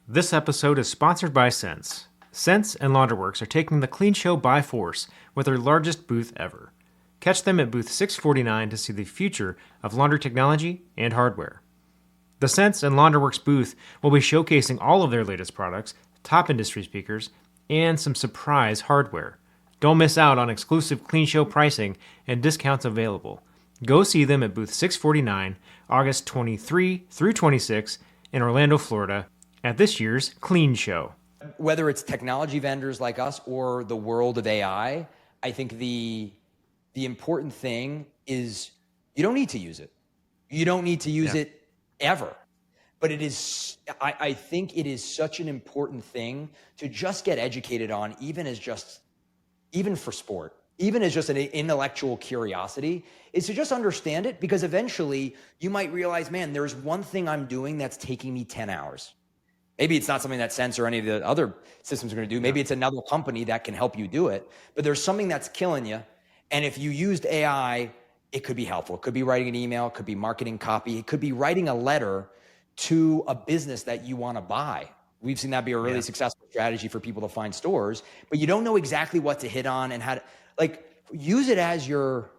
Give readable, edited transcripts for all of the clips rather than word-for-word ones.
This episode is sponsored by Sense. Sense and Launderworks are taking the Clean Show by force with their largest booth ever. Catch them at booth 649 to see the future of laundry technology and hardware. The Sense and Launderworks booth will be showcasing all of their latest products, top industry speakers, and some surprise hardware. Don't miss out on exclusive Clean Show pricing and discounts available. Go see them at booth 649, August 23 through 26 in Orlando, Florida, at this year's Clean Show. Whether it's technology vendors like us or the world of AI, I think the important thing is you don't need to use it. You don't need to use it ever. But it is, I think it is such an important thing to just get educated on, even for sport, even as just an intellectual curiosity, is to just understand it, because eventually you might realize, man, there's one thing I'm doing that's taking me 10 hours. Maybe it's not something that Sense or any of the other systems are going to do. Maybe it's another company that can help you do it. But there's something that's killing you. And if you used AI, it could be helpful. It could be writing an email. It could be marketing copy. It could be writing a letter to a business that you want to buy. We've seen that be a really successful strategy for people to find stores. But you don't know exactly what to hit on and how to, use it as your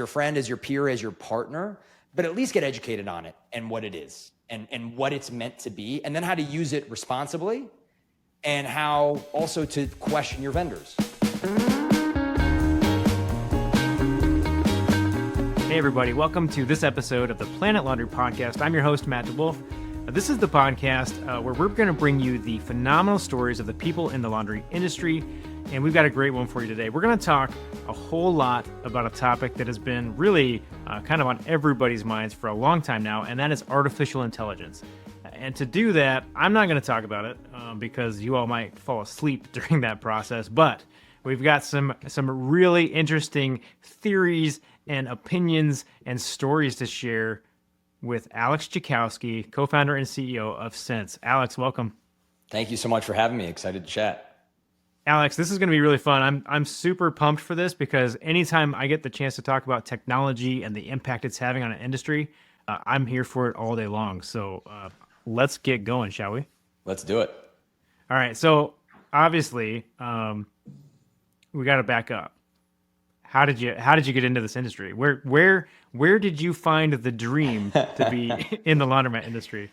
friend, as your peer, as your partner, but at least get educated on it and what it is. And what it's meant to be, and then how to use it responsibly, and how also to question your vendors. Hey everybody, welcome to this episode of the PlanetLaundry podcast. I'm your host, Matt DeWolf. This is the podcast where we're going to bring you the phenomenal stories of the people in the laundry industry, and we've got a great one for you today. We're going to talk a whole lot about a topic that has been really kind of on everybody's minds for a long time now, and that is artificial intelligence. And to do that, I'm not going to talk about it because you all might fall asleep during that process, but we've got some really interesting theories and opinions and stories to share with Alex Jekowsky, co-founder and CEO of Sense. Alex, welcome. Thank you so much for having me. Excited to chat. Alex, this is going to be really fun. I'm super pumped for this because anytime I get the chance to talk about technology and the impact it's having on an industry, I'm here for it all day long. So let's get going, shall we? Let's do it. All right. So obviously, we got to back up. How did you get into this industry? Where did you find the dream to be in the laundromat industry?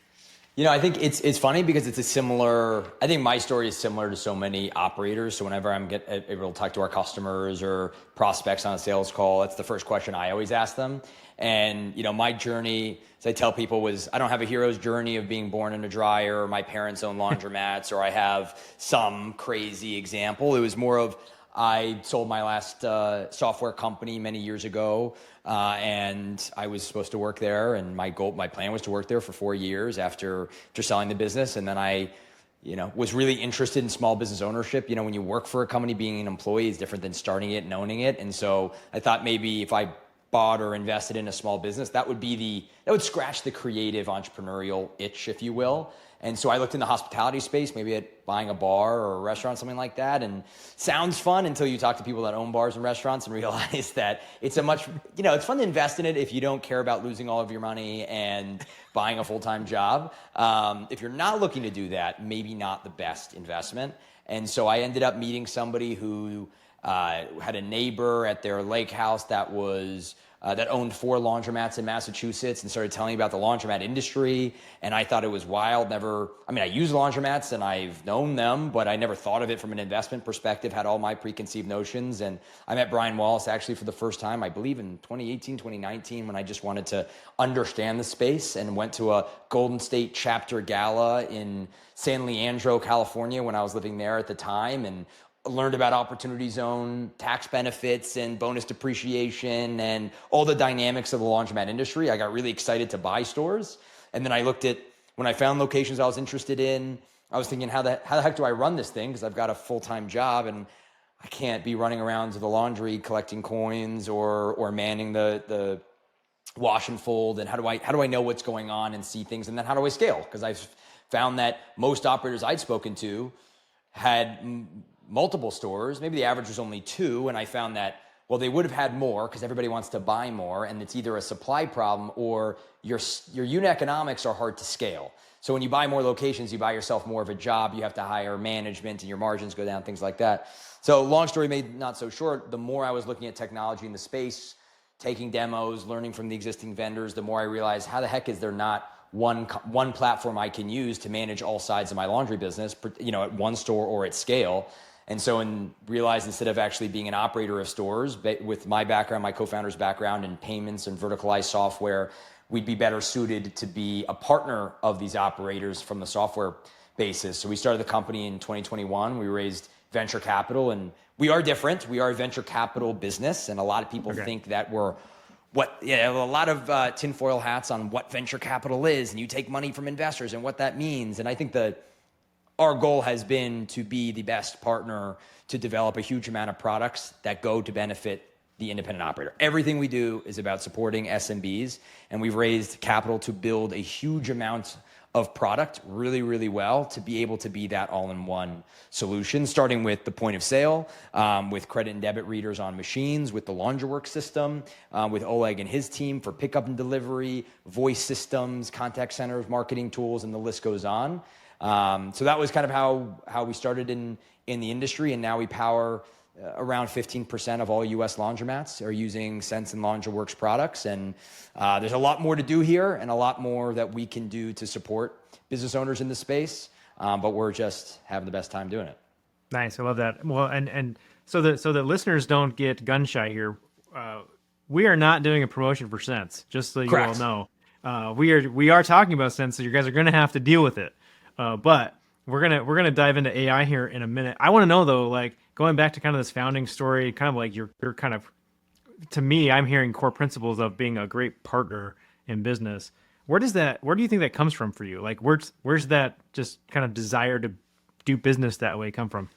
You know, I think it's funny because I think my story is similar to so many operators. So whenever I'm able to talk to our customers or prospects on a sales call, that's the first question I always ask them. And, you know, my journey, as I tell people, I don't have a hero's journey of being born in a dryer or my parents own laundromats or I have some crazy example. It was more of, I sold my last software company many years ago, and I was supposed to work there. And my plan was to work there for 4 years after selling the business. And then I, was really interested in small business ownership. When you work for a company, being an employee is different than starting it and owning it. And so I thought maybe if I bought or invested in a small business, that would scratch the creative entrepreneurial itch, if you will. And so I looked in the hospitality space, maybe at buying a bar or a restaurant, something like that. And sounds fun until you talk to people that own bars and restaurants and realize that it's it's fun to invest in it if you don't care about losing all of your money and buying a full-time job. If you're not looking to do that, maybe not the best investment. And so I ended up meeting somebody who had a neighbor at their lake house that owned 4 laundromats in Massachusetts and started telling me about the laundromat industry. And I thought it was wild. I use laundromats and I've known them, but I never thought of it from an investment perspective, had all my preconceived notions. And I met Brian Wallace actually for the first time, I believe in 2018, 2019, when I just wanted to understand the space, and went to a Golden State chapter gala in San Leandro, California when I was living there at the time, and learned about opportunity zone, tax benefits, and bonus depreciation, and all the dynamics of the laundromat industry. I got really excited to buy stores. And then I looked at, when I found locations I was interested in, I was thinking, how the heck do I run this thing? Because I've got a full-time job and I can't be running around to the laundry collecting coins or manning the wash and fold. And how do I know what's going on and see things? And then how do I scale? Because I've found that most operators I'd spoken to had multiple stores. Maybe the average was only 2. And I found that, well, they would have had more because everybody wants to buy more. And it's either a supply problem or your unit economics are hard to scale. So when you buy more locations, you buy yourself more of a job. You have to hire management and your margins go down, things like that. So long story made not so short, the more I was looking at technology in the space, taking demos, learning from the existing vendors, the more I realized, how the heck is there not one platform I can use to manage all sides of my laundry business, at one store or at scale. And so realized instead of actually being an operator of stores, with my background, my co-founder's background in payments and verticalized software, we'd be better suited to be a partner of these operators from the software basis. So we started the company in 2021. We raised venture capital, and we are different. We are a venture capital business, and a lot of people think that we're a lot of tinfoil hats on what venture capital is, and you take money from investors and what that means. And I think that our goal has been to be the best partner to develop a huge amount of products that go to benefit the independent operator. Everything we do is about supporting SMBs, and we've raised capital to build a huge amount of product really, really well to be able to be that all-in-one solution, starting with the point of sale, with credit and debit readers on machines, with the LaundryWorks system, with Oleg and his team for pickup and delivery, voice systems, contact centers, marketing tools, and the list goes on. So that was kind of how we started in the industry, and now we power around 15% of all U.S. laundromats are using Sense and LaundryWorks products. And there's a lot more to do here and a lot more that we can do to support business owners in the space. But we're just having the best time doing it. Nice. I love that. Well, and so the listeners don't get gun shy here. We are not doing a promotion for Sense, just so you Correct. all know. We are talking about Sense, so you guys are going to have to deal with it. But we're gonna dive into AI here in a minute. I want to know though, like going back to kind of this founding story, kind of like you're kind of, to me, I'm hearing core principles of being a great partner in business. Where do you think that comes from for you? Like where's that just kind of desire to do business that way come from?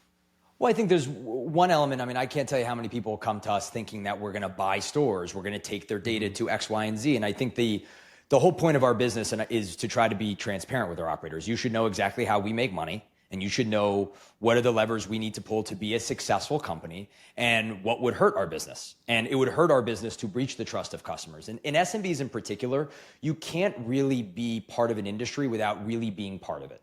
Well, I think there's one element. I mean, I can't tell you how many people come to us thinking that we're going to buy stores, we're going to take their data to X, Y, and Z. And I think the whole point of our business is to try to be transparent with our operators. You should know exactly how we make money, and you should know what are the levers we need to pull to be a successful company and what would hurt our business. And it would hurt our business to breach the trust of customers. And in SMBs in particular, you can't really be part of an industry without really being part of it.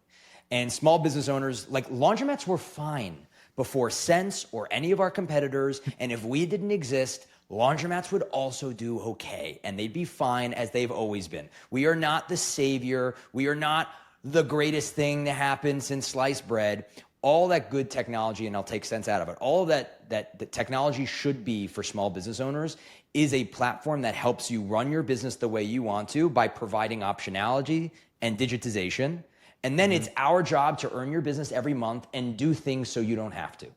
And small business owners, like laundromats were fine before Sense or any of our competitors. And if we didn't exist, laundromats would also do okay, and they'd be fine as they've always been. We are not the savior. We are not the greatest thing to happen since sliced bread. All that good technology, and I'll take Sense out of it, all of that the technology should be for small business owners is a platform that helps you run your business the way you want to by providing optionality and digitization. And then it's our job to earn your business every month and do things so you don't have to.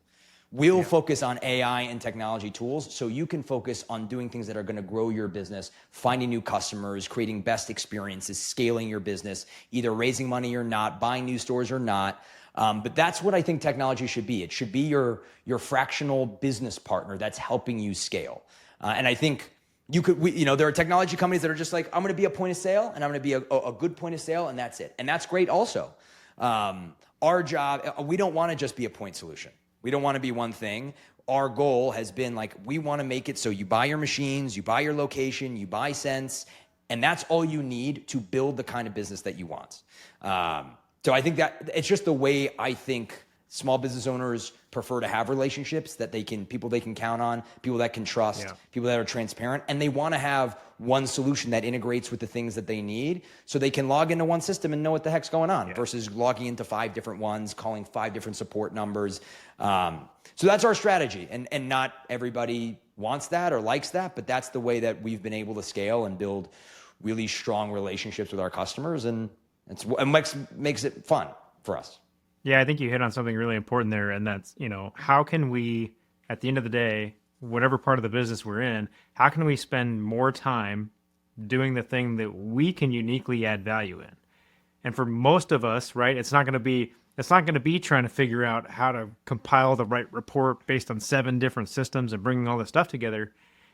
We'll focus on AI and technology tools so you can focus on doing things that are going to grow your business, finding new customers, creating best experiences, scaling your business, either raising money or not, buying new stores or not. But that's what I think technology should be. It should be your fractional business partner that's helping you scale. And I think there are technology companies that are just like, I'm going to be a point of sale and I'm going to be a good point of sale and that's it. And that's great also. Our job, we don't want to just be a point solution. We don't want to be one thing. Our goal has been like, we want to make it so you buy your machines, you buy your location, you buy Sense, and that's all you need to build the kind of business that you want. So I think that it's just the way I think small business owners prefer to have relationships, that people they can count on, people that can trust, people that are transparent, and they want to have one solution that integrates with the things that they need so they can log into one system and know what the heck's going on versus logging into 5 different ones, calling 5 different support numbers. So that's our strategy, and not everybody wants that or likes that, but that's the way that we've been able to scale and build really strong relationships with our customers, and it makes it fun for us. Yeah, I think you hit on something really important there, and that's, how can we, at the end of the day, whatever part of the business we're in, how can we spend more time doing the thing that we can uniquely add value in? And for most of us, right, it's not going to be trying to figure out how to compile the right report based on 7 different systems and bringing all this stuff together.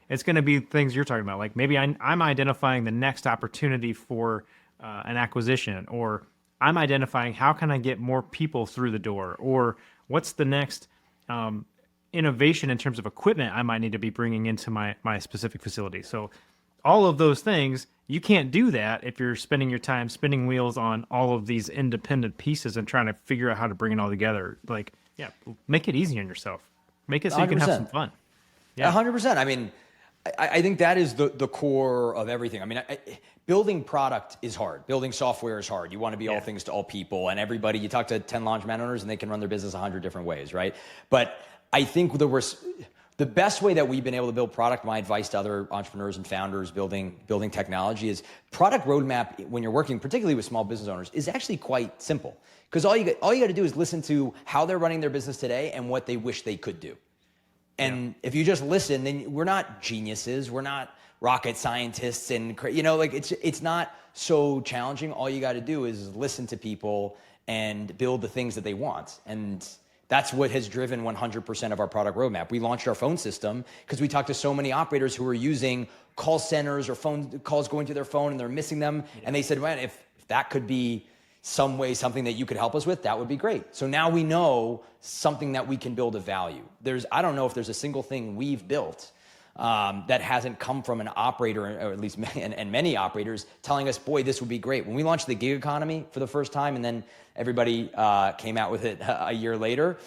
It's going to be things you're talking about, like maybe I'm identifying the next opportunity for an acquisition, or I'm identifying how can I get more people through the door, or what's the next innovation in terms of equipment I might need to be bringing into my specific facility. So all of those things, you can't do that if you're spending your time spinning wheels on all of these independent pieces and trying to figure out how to bring it all together. Like, yeah, make it easy on yourself. Make it so you can have some fun. Yeah, 100%. I mean, I think that is the core of everything. I mean, building product is hard. Building software is hard. You want to be all things to all people, and everybody. You talk to 10 laundromat owners, and they can run their business 100 different ways, right? But I think the best way that we've been able to build product, my advice to other entrepreneurs and founders building technology, is product roadmap when you're working, particularly with small business owners, is actually quite simple. Because all you got to do is listen to how they're running their business today and what they wish they could do. And if you just listen, then we're not geniuses. We're not rocket scientists. And, like it's not so challenging. All you got to do is listen to people and build the things that they want. And that's what has driven 100% of our product roadmap. We launched our phone system because we talked to so many operators who were using call centers or phone calls going to their phone and they're missing them. And they said, man, if that could be something that you could help us with, that would be great. So now we know something that we can build of value. I don't know if there's a single thing we've built that hasn't come from an operator, or at least and many operators telling us, boy, this would be great. When we launched the gig economy for the first time, and then everybody came out with it a year later,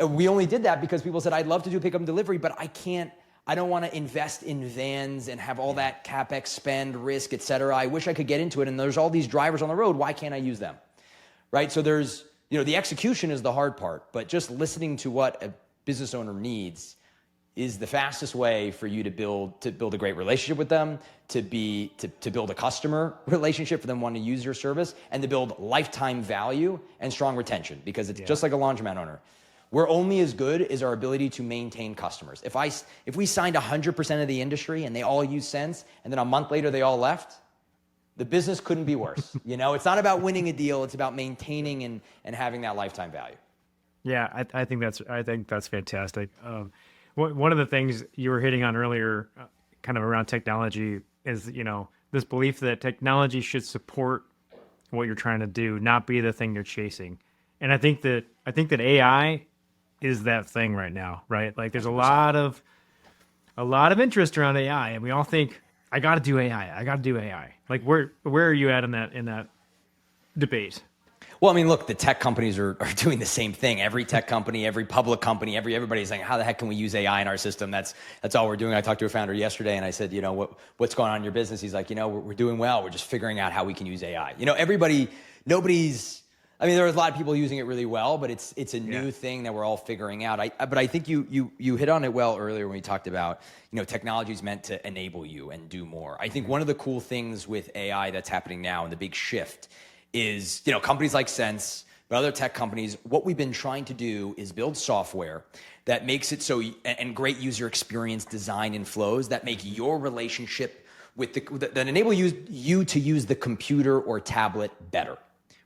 we only did that because people said, I'd love to do pickup and delivery, but I don't want to invest in vans and have all that CapEx spend, risk, et cetera. I wish I could get into it. And there's all these drivers on the road. Why can't I use them? Right? So there's, the execution is the hard part, but just listening to what a business owner needs is the fastest way for you to build a great relationship with them, to build a customer relationship for them wanting to use your service, and to build lifetime value and strong retention, because it's just like a laundromat owner. We're only as good as our ability to maintain customers. If we signed 100% of the industry and they all used Sense, and then a month later they all left, the business couldn't be worse. It's not about winning a deal; it's about maintaining and having that lifetime value. Yeah, I think that's fantastic. One of the things you were hitting on earlier, kind of around technology, is this belief that technology should support what you're trying to do, not be the thing you're chasing. And I think that AI is that thing right now, right? Like there's a lot of interest around AI, and we all think, I got to do AI. Like where are you at in that debate? Well, I mean, look, the tech companies are doing the same thing. Every tech company, every public company, everybody's saying, how the heck can we use AI in our system? That's all we're doing. I talked to a founder yesterday and I said, what's going on in your business? He's like, we're doing well. We're just figuring out how we can use AI. There are a lot of people using it really well, but it's a new thing that we're all figuring out. But I think you hit on it well earlier when we talked about, technology is meant to enable you and do more. I think one of the cool things with AI that's happening now and the big shift is, companies like Sense, but other tech companies, what we've been trying to do is build software that makes it so, and great user experience design and flows that make your relationship that enable you to use the computer or tablet better.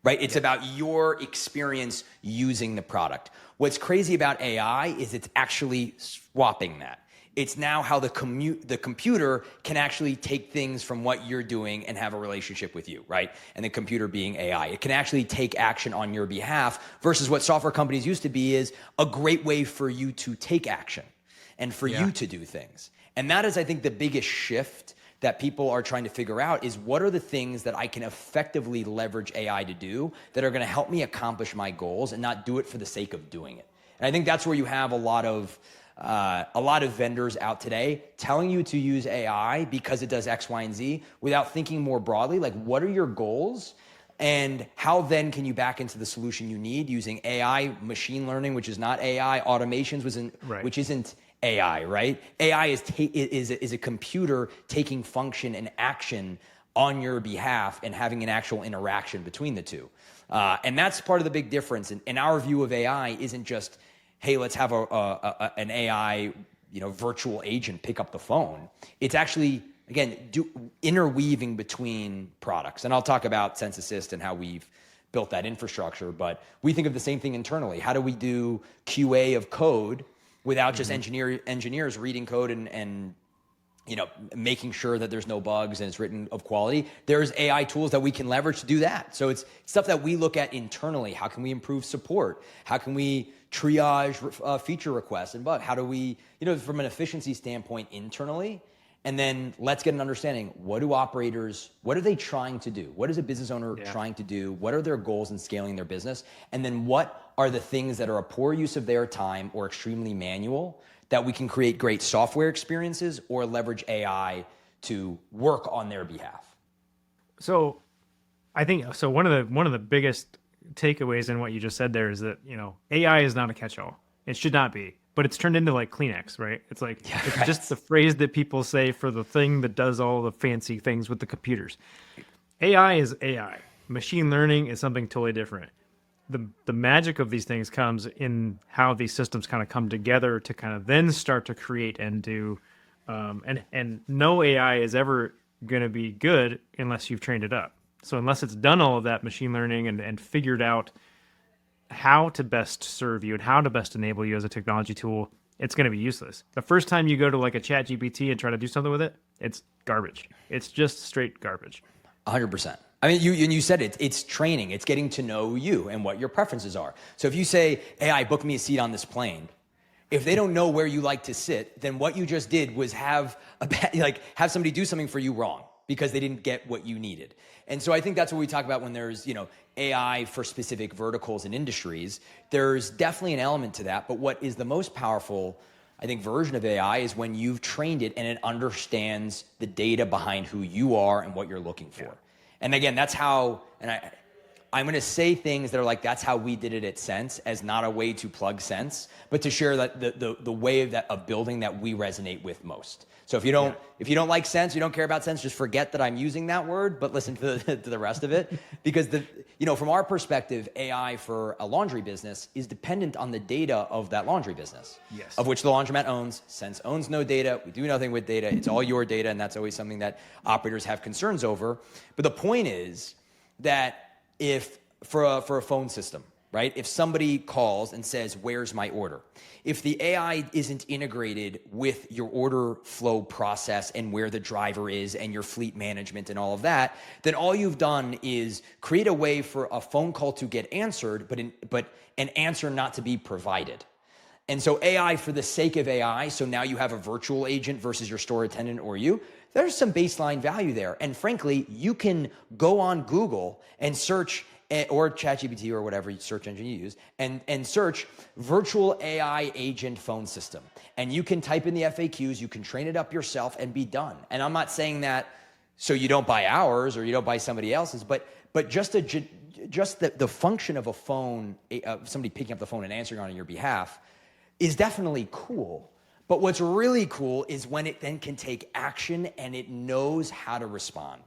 Right? It's about your experience using the product. What's crazy about AI is it's actually swapping that. It's now how the computer can actually take things from what you're doing and have a relationship with you, right? And the computer being AI. It can actually take action on your behalf versus what software companies used to be is a great way for you to take action and for you to do things. And that is, I think, the biggest shift that people are trying to figure out is what are the things that I can effectively leverage AI to do that are going to help me accomplish my goals and not do it for the sake of doing it. And I think that's where you have a lot of vendors out today telling you to use AI because it does X, Y, and Z without thinking more broadly, like what are your goals and how then can you back into the solution you need using AI, machine learning, which is not AI, automations, which isn't AI, right? AI is a computer taking function and action on your behalf and having an actual interaction between the two. And that's part of the big difference. And our view of AI isn't just, hey, let's have an AI, virtual agent pick up the phone. It's actually, again, interweaving between products. And I'll talk about Sense Assist and how we've built that infrastructure, but we think of the same thing internally. How do we do QA of code without just engineers reading code and making sure that there's no bugs and it's written of quality? There's AI tools that we can leverage to do that. So it's stuff that we look at internally. How can we improve support? How can we triage feature requests and bugs? How do we, from an efficiency standpoint internally? And then let's get an understanding. What are they trying to do? What is a business owner trying to do? What are their goals in scaling their business? And then what are the things that are a poor use of their time or extremely manual that we can create great software experiences or leverage AI to work on their behalf? So I think, so one of the biggest takeaways in what you just said there is that, AI is not a catch-all. It should not be. But it's turned into like Kleenex, right? It's like, it's just the phrase that people say for the thing that does all the fancy things with the computers. AI is AI. Machine learning is something totally different. The magic of these things comes in how these systems kind of come together to kind of then start to create and do, and no AI is ever going to be good unless you've trained it up. So unless it's done all of that machine learning and figured out how to best serve you and how to best enable you as a technology tool, it's going to be useless. The first time you go to like a chat GPT and try to do something with it, it's garbage. It's just straight garbage. 100%. I mean, you said it, it's training. It's getting to know you and what your preferences are. So if you say, AI, book me a seat on this plane, if they don't know where you like to sit, then what you just did was have somebody do something for you wrong because they didn't get what you needed. And so I think that's what we talk about when there's, AI for specific verticals and industries. There's definitely an element to that. But what is the most powerful, I think, version of AI is when you've trained it and it understands the data behind who you are and what you're looking for. Yeah. And again, that's how, and I'm going to say things that are like, that's how we did it at Sense, as not a way to plug Sense, but to share that the way of building that we resonate with most. So if you don't like Sense, you don't care about Sense, just forget that I'm using that word, but listen to the rest of it. Because from our perspective, AI for a laundry business is dependent on the data of that laundry business, of which the laundromat owns. Sense owns no data. We do nothing with data. It's all your data, and that's always something that operators have concerns over. But the point is that if for a phone system, right? If somebody calls and says, "Where's my order?" If the AI isn't integrated with your order flow process and where the driver is and your fleet management and all of that, then all you've done is create a way for a phone call to get answered, but an answer not to be provided. And so AI for the sake of AI, so now you have a virtual agent versus your store attendant or you, there's some baseline value there. And frankly, you can go on Google and search, or ChatGPT or whatever search engine you use, and search virtual AI agent phone system. And you can type in the FAQs, you can train it up yourself and be done. And I'm not saying that so you don't buy ours or you don't buy somebody else's, but just the function of a phone, somebody picking up the phone and answering on your behalf is definitely cool. But what's really cool is when it then can take action and it knows how to respond.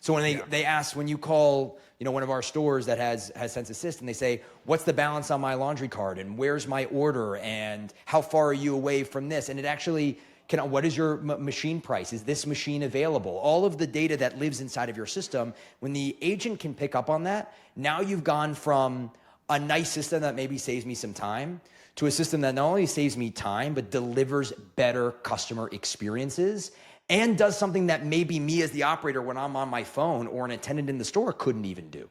So when they ask, when you call, one of our stores that has Sense Assist, and they say, "What's the balance on my laundry cart? And where's my order? And how far are you away from this?" And it actually what is your machine price? Is this machine available? All of the data that lives inside of your system, when the agent can pick up on that, now you've gone from a nice system that maybe saves me some time to a system that not only saves me time, but delivers better customer experiences and does something that maybe me as the operator when I'm on my phone or an attendant in the store couldn't even do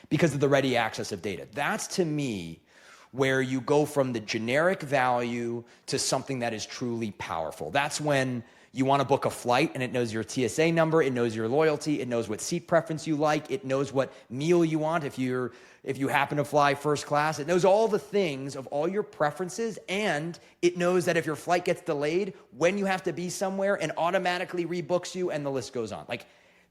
because of the ready access of data. That's, to me, where you go from the generic value to something that is truly powerful. That's when you want to book a flight and it knows your TSA number, it knows your loyalty, it knows what seat preference you like, it knows what meal you want if you happen to fly first class. It knows all the things of all your preferences, and it knows that if your flight gets delayed, when you have to be somewhere, and automatically rebooks you, and the list goes on. Like,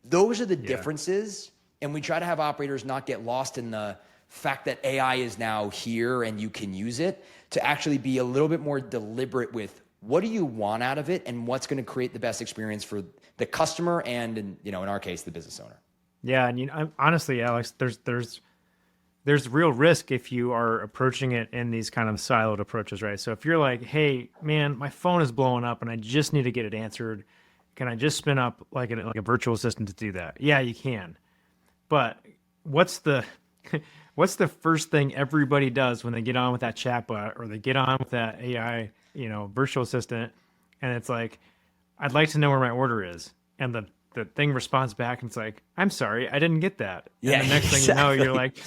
those are the differences, and we try to have operators not get lost in the fact that AI is now here and you can use it, to actually be a little bit more deliberate with what do you want out of it and what's going to create the best experience for the customer and, in our case, the business owner. Yeah, and honestly, Alex, there's real risk if you are approaching it in these kind of siloed approaches, right? So if you're like, "Hey, man, my phone is blowing up and I just need to get it answered. Can I just spin up like a virtual assistant to do that?" Yeah, you can. But what's the first thing everybody does when they get on with that chatbot or they get on with that AI, virtual assistant, and it's like, "I'd like to know where my order is." And the thing responds back and it's like, "I'm sorry, I didn't get that." And the next thing you know, you're like,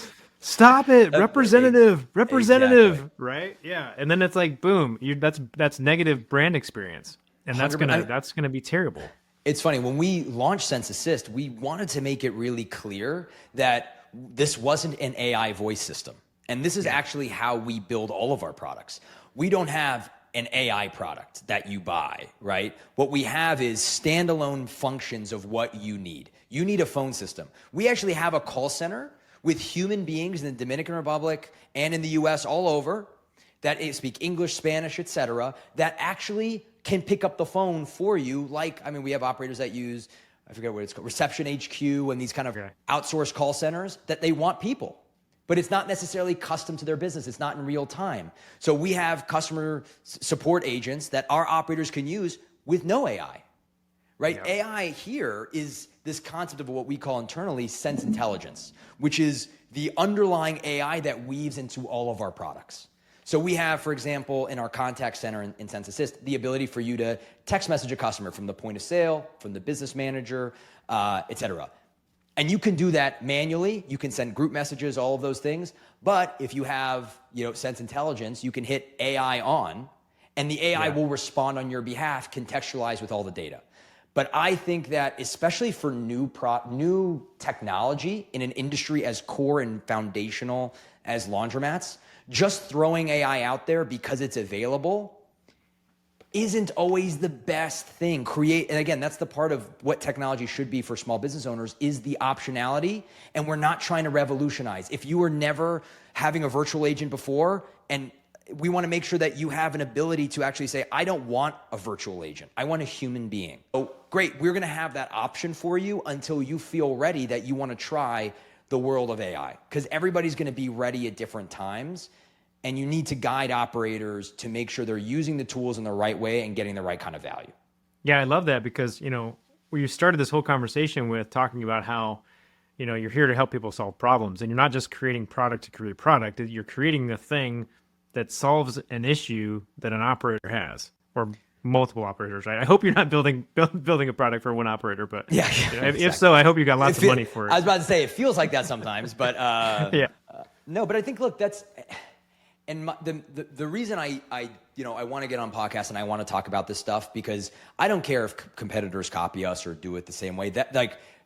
"Stop it, representative, exactly. Right? Yeah. And then it's like, boom, that's negative brand experience. And that's 100%. gonna be terrible. It's funny, when we launched Sense Assist, we wanted to make it really clear that this wasn't an AI voice system. And this is actually how we build all of our products. We don't have an AI product that you buy, right? What we have is standalone functions of what you need. You need a phone system. We actually have a call center with human beings in the Dominican Republic and in the US all over that speak English, Spanish, etc., that actually can pick up the phone for you. We have operators that use, I forget what it's called, Reception HQ and these kind of outsourced call centers that they want people. But it's not necessarily custom to their business. It's not in real time. So we have customer support agents that our operators can use with no AI, right? Yeah. AI here is this concept of what we call internally sense intelligence, which is the underlying AI that weaves into all of our products. So we have, for example, in our contact center in Sense Assist, the ability for you to text message a customer from the point of sale, from the business manager, et cetera. And you can do that manually. You can send group messages, all of those things. But if you have, Sense Intelligence, you can hit AI on, and the AI will respond on your behalf, contextualized with all the data. But I think that especially for new technology in an industry as core and foundational as laundromats, just throwing AI out there because it's available isn't always the best thing. And again, that's the part of what technology should be for small business owners is the optionality. And we're not trying to revolutionize. If you were never having a virtual agent before, and we want to make sure that you have an ability to actually say, I don't want a virtual agent. I want a human being. Oh, great. We're going to have that option for you until you feel ready that you want to try the world of AI, because everybody's going to be ready at different times, and you need to guide operators to make sure they're using the tools in the right way and getting the right kind of value. Yeah, I love that because, you started this whole conversation with talking about how, you're here to help people solve problems, and you're not just creating product to create product. You're creating the thing that solves an issue that an operator has, or multiple operators, right? I hope you're not building a product for one operator, but exactly. If so, I hope you got lots of money for it. I was about to say, it feels like that sometimes, but no, but I think, look, that's, and the reason I want to get on podcasts and I want to talk about this stuff, because I don't care if competitors copy us or do it the same way.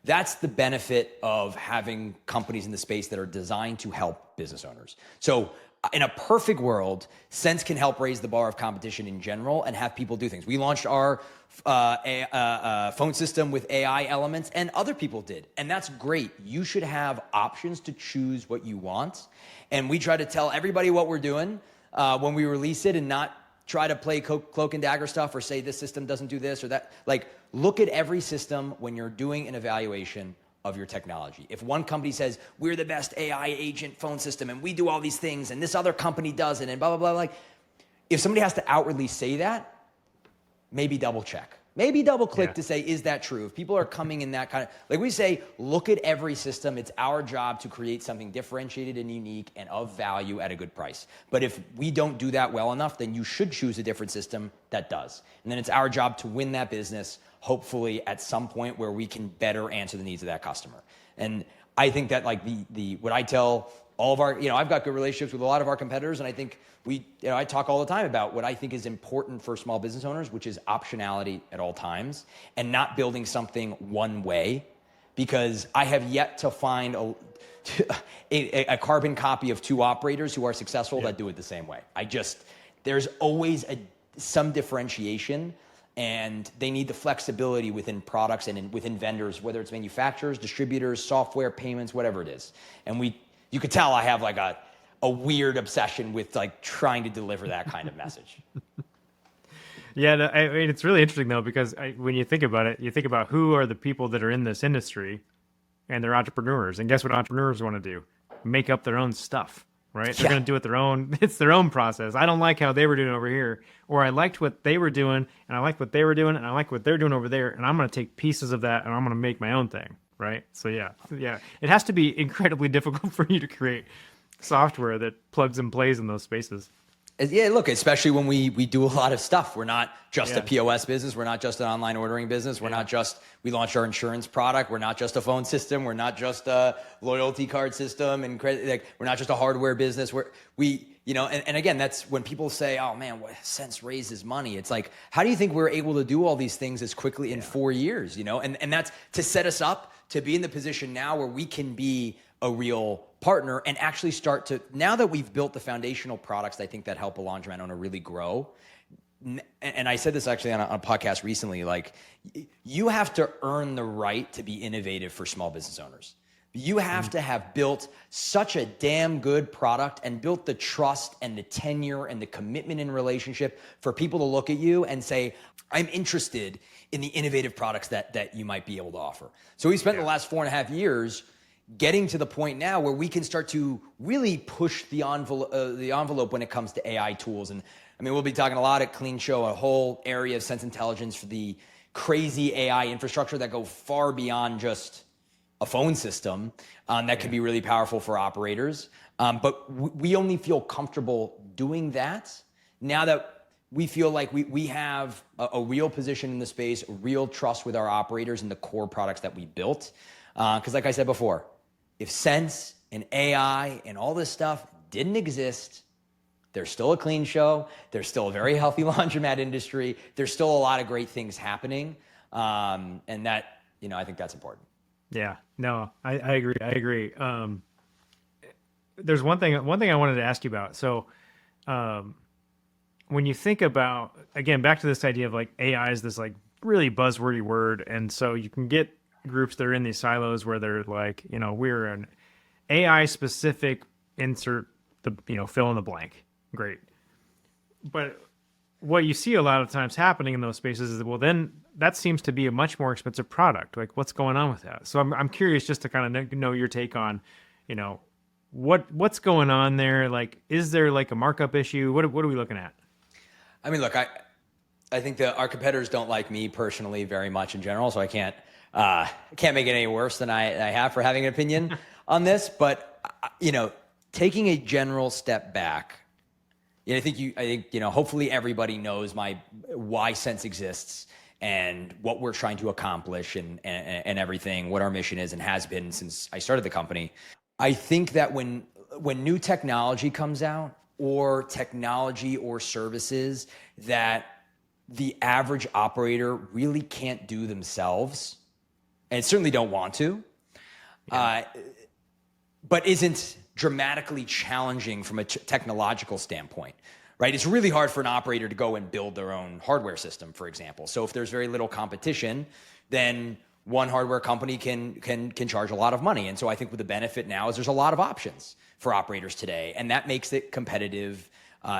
That's the benefit of having companies in the space that are designed to help business owners. So in a perfect world, Sense can help raise the bar of competition in general and have people do things. We launched our phone system with AI elements, and other people did. And that's great. You should have options to choose what you want. And we try to tell everybody what we're doing when we release it, and not try to play cloak and dagger stuff or say this system doesn't do this or that. Look at every system when you're doing an evaluation of your technology. If one company says, we're the best AI agent phone system and we do all these things and this other company doesn't and blah, blah, blah, if somebody has to outwardly say that, maybe double check. Maybe double click to say, is that true? If people are coming in that kind of, we say, look at every system. It's our job to create something differentiated and unique and of value at a good price. But if we don't do that well enough, then you should choose a different system that does. And then it's our job to win that business, hopefully at some point where we can better answer the needs of that customer. And I think that what I tell all of our, I've got good relationships with a lot of our competitors, and I think I talk all the time about what I think is important for small business owners, which is optionality at all times and not building something one way, because I have yet to find a carbon copy of two operators who are successful that do it the same way. There's always some differentiation, and they need the flexibility within products and within vendors, whether it's manufacturers, distributors, software, payments, whatever it is. And you could tell I have a weird obsession with trying to deliver that kind of message. Yeah, I mean, it's really interesting though, because when you think about it, you think about who are the people that are in this industry, and they're entrepreneurs. And guess what entrepreneurs want to do? Make up their own stuff, right? They're going to do it their own. It's their own process. I don't like how they were doing over here, or I liked what they were doing, and I like what they were doing, and I like what they're doing over there, and I'm going to take pieces of that, and I'm going to make my own thing, right? So yeah, it has to be incredibly difficult for you to create software that plugs and plays in those spaces. Yeah, look, especially when we do a lot of stuff. We're not just Yeah. a POS business. We're not just an online ordering business. We're not just, we launched our insurance product. We're not just a phone system. We're not just a loyalty card system and credit. Like, we're not just a hardware business. And again, that's when people say, oh man, what Sense raises money. It's like, how do you think we're able to do all these things as quickly in 4 years? And that's to set us up to be in the position now where we can be a real partner and actually start to, now that we've built the foundational products, I think that help a laundromat owner really grow. And I said this actually on a podcast recently, like, you have to earn the right to be innovative for small business owners. You have to have built such a damn good product and built the trust and the tenure and the commitment in relationship for people to look at you and say, I'm interested in the innovative products that you might be able to offer. So we spent the last 4.5 years getting to the point now where we can start to really push the envelope when it comes to AI tools. And I mean, we'll be talking a lot at Clean Show, a whole area of Sense Intelligence for the crazy AI infrastructure that go far beyond just a phone system that can be really powerful for operators. But we only feel comfortable doing that now that we feel like we have a real position in the space, real trust with our operators and the core products that we built. Because like I said before, if Sense and AI and all this stuff didn't exist, there's still a Clean Show. There's still a very healthy laundromat industry. There's still a lot of great things happening. And that, I think that's important. Yeah, no, I agree. There's one thing I wanted to ask you about. So, when you think about, again, back to this idea of like AI is this like really buzzwordy word. And so you can get groups that are in these silos where they're like, we're an AI specific insert fill in the blank. Great. But what you see a lot of times happening in those spaces is, well, then that seems to be a much more expensive product. Like, what's going on with that? So I'm curious just to kind of know your take on, what's going on there? Like, is there like a markup issue? What are we looking at? I mean, look, I think that our competitors don't like me personally very much in general, so I can't make it any worse than I have for having an opinion on this. But taking a general step back, I think hopefully everybody knows why Sense exists and what we're trying to accomplish and everything, what our mission is and has been since I started the company. I think that when new technology comes out, or technology or services that the average operator really can't do themselves, and certainly don't want to, but isn't dramatically challenging from a technological standpoint, right? It's really hard for an operator to go and build their own hardware system, for example. So if there's very little competition, then one hardware company can charge a lot of money. And so I think with the benefit now is there's a lot of options for operators today, and that makes it competitive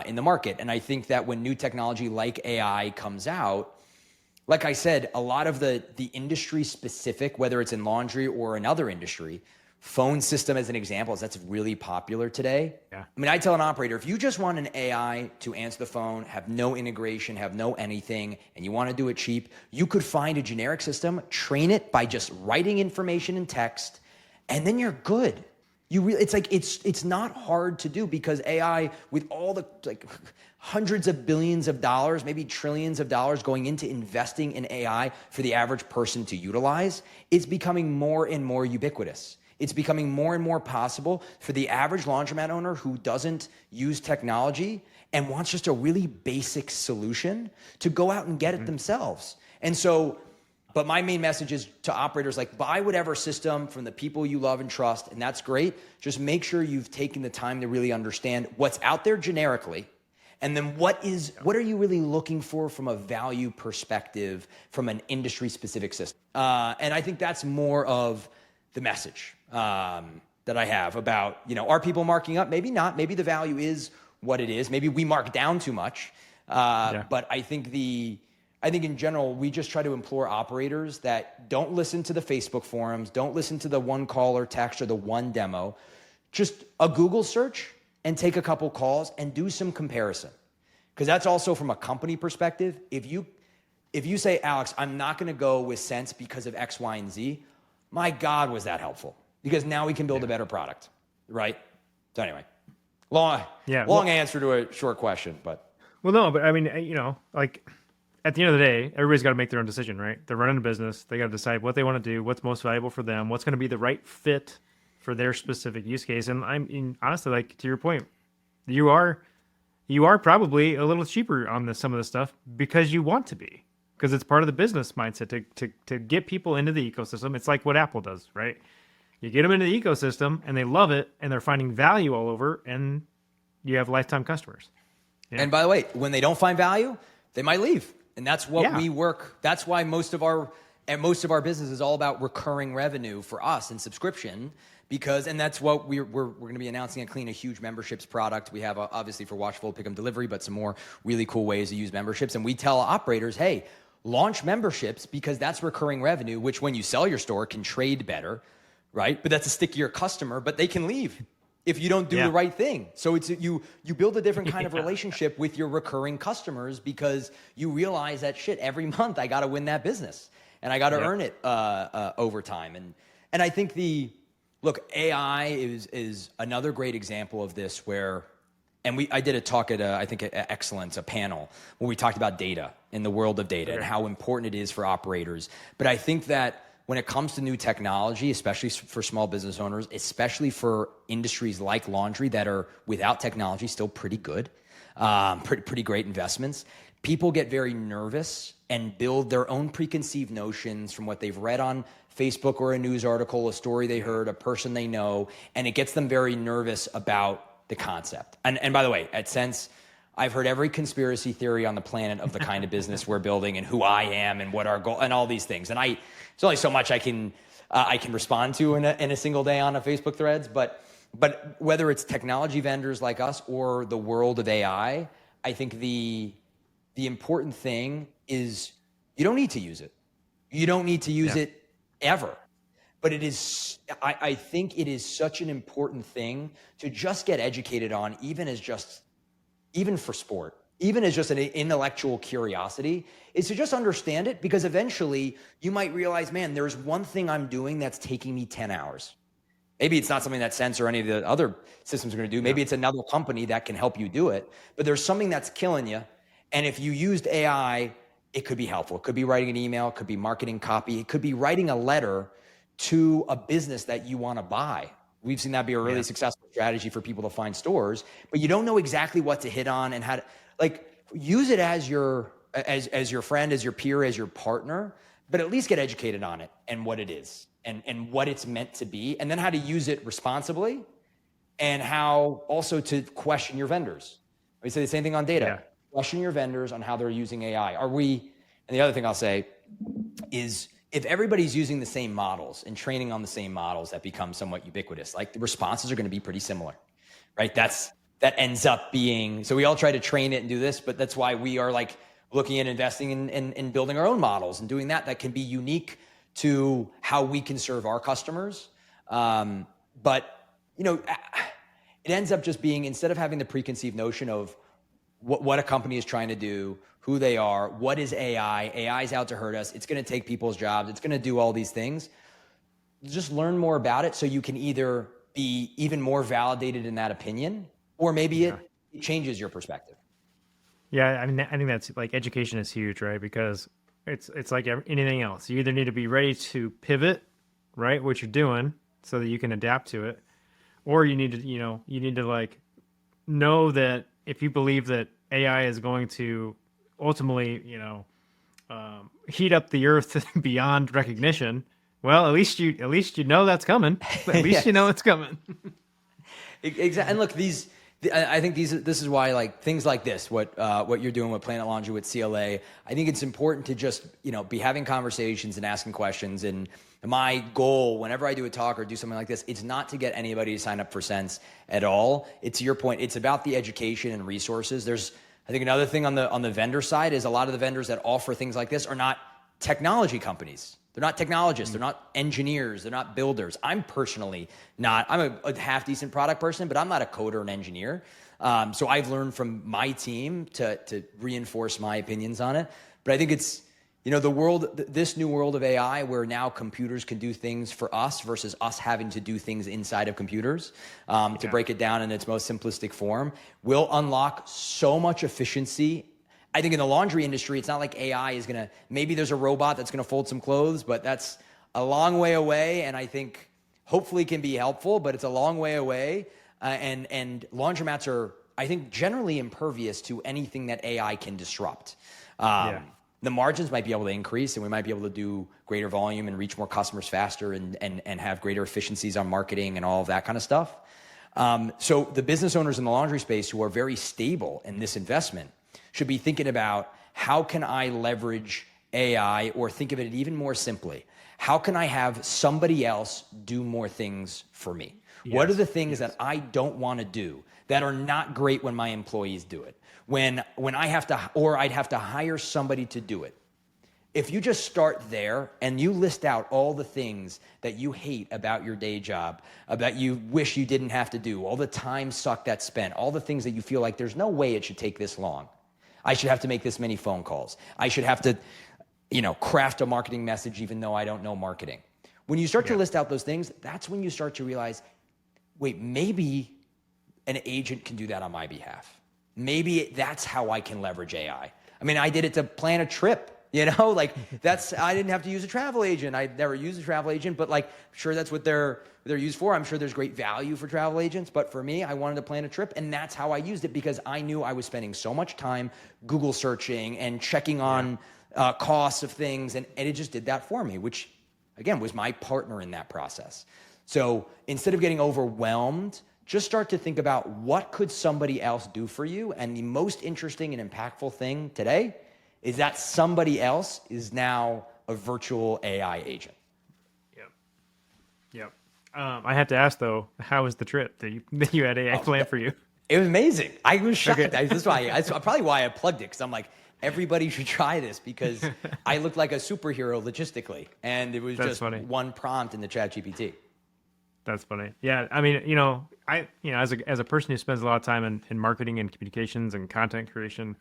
in the market. And I think that when new technology like AI comes out, like I said, a lot of the industry specific, whether it's in laundry or another industry, phone system as an example, that's really popular today. Yeah. I mean, I tell an operator, if you just want an AI to answer the phone, have no integration, have no anything, and you want to do it cheap, you could find a generic system, train it by just writing information in text, and then you're good. It's not hard to do, because AI, with all the hundreds of billions of dollars, maybe trillions of dollars going into investing in AI for the average person to utilize, it's becoming more and more ubiquitous. It's becoming more and more possible for the average laundromat owner who doesn't use technology and wants just a really basic solution to go out and get it themselves. And so, but my main message is to operators, like, buy whatever system from the people you love and trust, and that's great. Just make sure you've taken the time to really understand what's out there generically, and then what are you really looking for from a value perspective from an industry-specific system. And I think that's more of the message that I have about, are people marking up? Maybe not. Maybe the value is what it is. Maybe we mark down too much. But I think in general, we just try to implore operators that don't listen to the Facebook forums, don't listen to the one call or text or the one demo. Just a Google search and take a couple calls and do some comparison. Because that's also from a company perspective. If you say, Alex, I'm not going to go with Sense because of X, Y, and Z, my God, was that helpful? Because now we can build a better product, right? So anyway. Long answer to a short question, but. Well, no, but I mean, like at the end of the day, everybody's got to make their own decision, right? They're running a business. They got to decide what they want to do, what's most valuable for them, what's going to be the right fit for their specific use case. And honestly, like to your point, you are probably a little cheaper on some of this stuff because you want to be, because it's part of the business mindset to get people into the ecosystem. It's like what Apple does, right? You get them into the ecosystem and they love it and they're finding value all over, and you have lifetime customers. Yeah. And by the way, when they don't find value, they might leave. And that's what we work. That's why most of our business is all about recurring revenue for us and subscription, and that's what we're going to be announcing at Clean, a huge memberships product. We have obviously for Watchful, Pick 'em Delivery, but some more really cool ways to use memberships. And we tell operators, hey, launch memberships because that's recurring revenue, which when you sell your store can trade better, right? But that's a stickier customer, but they can leave if you don't do the right thing. So it's you build a different kind of relationship with your recurring customers because you realize that every month I got to win that business and I got to earn it over time. And I think AI is another great example of this where, I did a talk at Excellence, a panel where we talked about data in the world of data and how important it is for operators. But I think that when it comes to new technology, especially for small business owners, especially for industries like laundry that are without technology still pretty good, pretty great investments, people get very nervous and build their own preconceived notions from what they've read on Facebook or a news article, a story they heard, a person they know, and it gets them very nervous about the concept. And by the way, at Sense, I've heard every conspiracy theory on the planet of the kind of business we're building and who I am and what our goal and all these things. And there's only so much I can respond to in a single day on a Facebook threads. But whether it's technology vendors like us or the world of AI, I think the important thing is you don't need to use it. You don't need to use it ever. But it is, I think it is such an important thing to just get educated on, even for sport, even as just an intellectual curiosity, is to just understand it, because eventually you might realize, man, there's one thing I'm doing that's taking me 10 hours. Maybe it's not something that Sense or any of the other systems are going to do. Maybe it's another company that can help you do it, but there's something that's killing you. And if you used AI, it could be helpful. It could be writing an email, it could be marketing copy, it could be writing a letter to a business that you want to buy. We've seen that be a really successful strategy for people to find stores, but you don't know exactly what to hit on and how to use it as your friend, as your peer, as your partner, but at least get educated on it and what it is and what it's meant to be, and then how to use it responsibly, and how also to question your vendors. We say the same thing on data. Yeah. Question your vendors on how they're using AI. And the other thing I'll say is, if everybody's using the same models and training on the same models, that becomes somewhat ubiquitous. Like, the responses are going to be pretty similar, right? That ends up being, so we all try to train it and do this, but that's why we are looking at investing in building our own models and doing that can be unique to how we can serve our customers. But it ends up just being, instead of having the preconceived notion of what a company is trying to do, who they are, what is AI? AI is out to hurt us. It's going to take people's jobs. It's going to do all these things. Just learn more about it so you can either be even more validated in that opinion, or maybe it changes your perspective. Yeah, I mean, I think that's education is huge, right? Because it's like anything else. You either need to be ready to pivot, right, what you're doing, so that you can adapt to it, or you need to know that if you believe that AI is going to ultimately, heat up the earth beyond recognition, well, at least you know that's coming. At least you know it's coming. Exactly. And look, I think this is why things like this, what you're doing with PlanetLaundry, with CLA, I think it's important to just be having conversations and asking questions. And my goal, whenever I do a talk or do something like this, it's not to get anybody to sign up for Sense at all. It's, to your point, it's about the education and resources. I think another thing on the vendor side is, a lot of the vendors that offer things like this are not technology companies. They're not technologists. They're not engineers. They're not builders. I'm personally not. I'm a half decent product person, but I'm not a coder or an engineer. So I've learned from my team to reinforce my opinions on it. But I think it's, this new world of AI, where now computers can do things for us versus us having to do things inside of computers, to break it down in its most simplistic form, will unlock so much efficiency. I think in the laundry industry, it's not like AI is going to, maybe there's a robot that's going to fold some clothes, but that's a long way away. And I think hopefully can be helpful, but it's a long way away. And laundromats are, I think, generally impervious to anything that AI can disrupt. The margins might be able to increase, and we might be able to do greater volume and reach more customers faster and have greater efficiencies on marketing and all of that kind of stuff. So the business owners in the laundry space who are very stable in this investment should be thinking about, how can I leverage AI, or think of it even more simply, how can I have somebody else do more things for me? Yes. What are the things that I don't want to do that are not great when my employees do it? When I have to, or I'd have to hire somebody to do it. If you just start there and you list out all the things that you hate about your day job, about you wish you didn't have to do, all the time suck that's spent, all the things that you feel like there's no way it should take this long. I should have to make this many phone calls. I should have to, craft a marketing message even though I don't know marketing. When you start to list out those things, that's when you start to realize, wait, maybe an agent can do that on my behalf. Maybe that's how I can leverage AI. I mean, I did it to plan a trip, I didn't have to use a travel agent. I'd never used a travel agent, but sure, that's what they're used for. I'm sure there's great value for travel agents, but for me, I wanted to plan a trip, and that's how I used it, because I knew I was spending so much time Google searching and checking on costs of things, and it just did that for me, which again was my partner in that process. So instead of getting overwhelmed, just start to think about, what could somebody else do for you? And the most interesting and impactful thing today is that somebody else is now a virtual AI agent. Yep. I have to ask though, how was the trip that you had AI planned for you? It was amazing. I was shocked. Okay. That's probably why I plugged it, because I'm like, everybody should try this, because I looked like a superhero logistically, and it was just funny. One prompt in the ChatGPT. That's funny. Yeah, I mean, as a person who spends a lot of time in marketing and communications and content creation,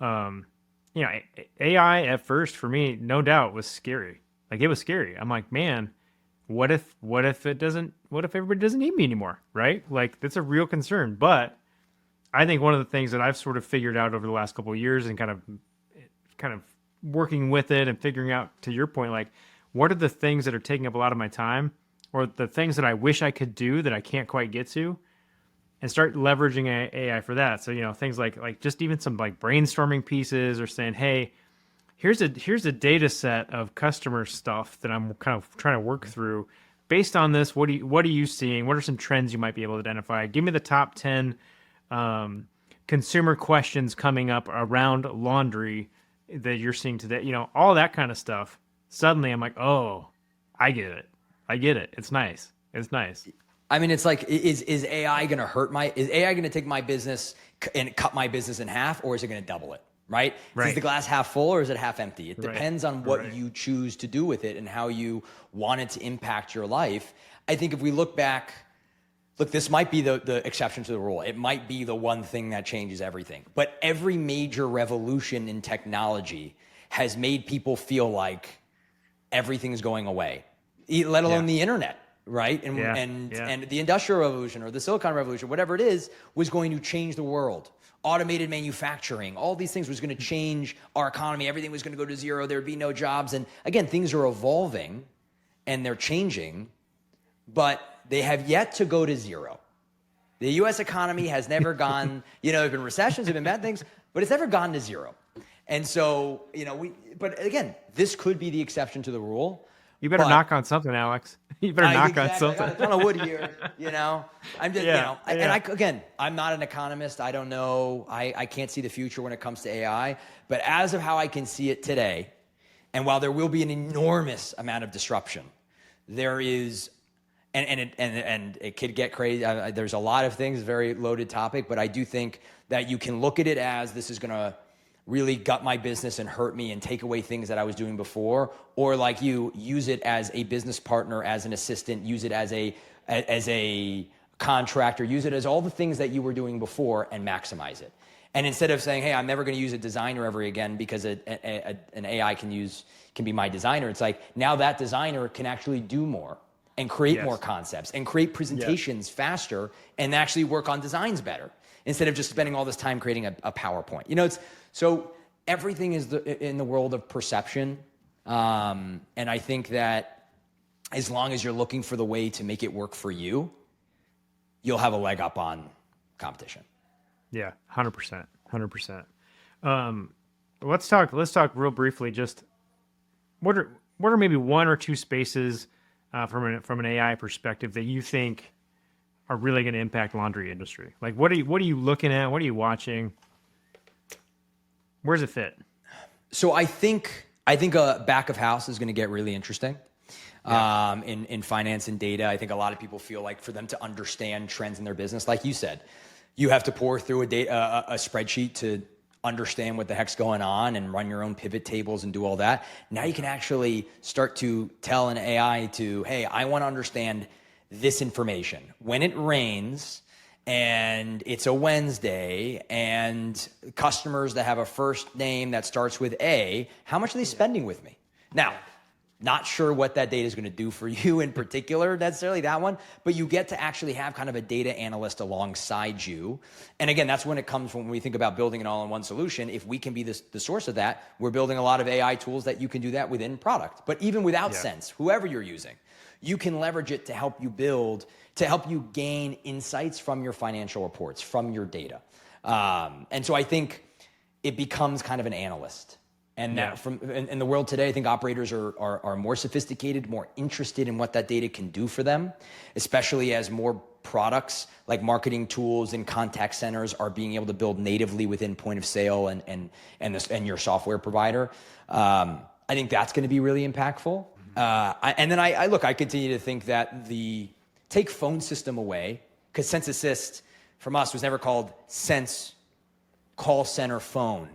AI at first for me, no doubt, was scary. It was scary. I'm like, man, what if everybody doesn't need me anymore, right? That's a real concern. But I think one of the things that I've sort of figured out over the last couple of years, and kind of working with it and figuring out, to your point, what are the things that are taking up a lot of my time, or the things that I wish I could do that I can't quite get to, and start leveraging AI for that. So, things like just even some brainstorming pieces, or saying, hey, here's a data set of customer stuff that I'm kind of trying to work through. Based on this, what are you seeing? What are some trends you might be able to identify? Give me the top 10 consumer questions coming up around laundry that you're seeing today. All that kind of stuff. Suddenly I'm like, oh, I get it. It's nice. I mean, it's like, is AI going to is AI going to take my business and cut my business in half, or is it going to double it? Right? Is the glass half full, or is it half empty? It depends on what you choose to do with it and how you want it to impact your life. I think if we look back, this might be the exception to the rule. It might be the one thing that changes everything. But every major revolution in technology has made people feel like everything is going away, let alone the internet. Right? And the Industrial Revolution, or the Silicon Revolution, whatever it is, was going to change the world. Automated manufacturing, all these things was going to change our economy. Everything was going to go to zero. There would be no jobs. And again, things are evolving and they're changing, but they have yet to go to zero. The U.S. economy has never gone, there have been recessions, there have been bad things, but it's never gone to zero. And so, but again, this could be the exception to the rule. You better knock on something, Alex. You better knock on something. I got a ton of wood here, I'm just, I'm not an economist. I don't know. I can't see the future when it comes to AI. But as of how I can see it today, and while there will be an enormous amount of disruption, there is, and it could get crazy. There's a lot of things, very loaded topic, but I do think that you can look at it as, this is going to really gut my business and hurt me and take away things that I was doing before, or use it as a business partner, as an assistant, use it as a contractor, use it as all the things that you were doing before and maximize it. And instead of saying, hey, I'm never going to use a designer ever again because an AI can be my designer, it's like now that designer can actually do more and create more concepts and create presentations faster and actually work on designs better instead of just spending all this time creating a PowerPoint. You know, so everything is in the world of perception. And I think that as long as you're looking for the way to make it work for you, you'll have a leg up on competition. Yeah, 100%, 100%. Let's talk real briefly. Just what are maybe one or two spaces from an AI perspective that you think are really going to impact laundry industry? Like, what are you looking at? What are you watching? Where's it fit? So I think a back of house is going to get really interesting. In finance and data. I think a lot of people feel like for them to understand trends in their business, like you said, you have to pour through a spreadsheet to understand what the heck's going on and run your own pivot tables and do all that. Now you can actually start to tell an AI to, hey, I want to understand this information. When it rains and it's a Wednesday and customers that have a first name that starts with A, how much are they spending with me? Now, not sure what that data is going to do for you in particular, necessarily that one, but you get to actually have kind of a data analyst alongside you. And again, that's when it comes when we think about building an all-in-one solution. If we can be the source of that, we're building a lot of AI tools that you can do that within product. But even without Sense, whoever you're using, you can leverage it to help you build, to help you gain insights from your financial reports, from your data. And so I think it becomes kind of an analyst. And that in the world today, I think operators are more sophisticated, more interested in what that data can do for them, especially as more products like marketing tools and contact centers are being able to build natively within point of sale and your software provider. I think that's going to be really impactful. I continue to think that take phone system away, because Sense Assist from us was never called Sense Call Center Phone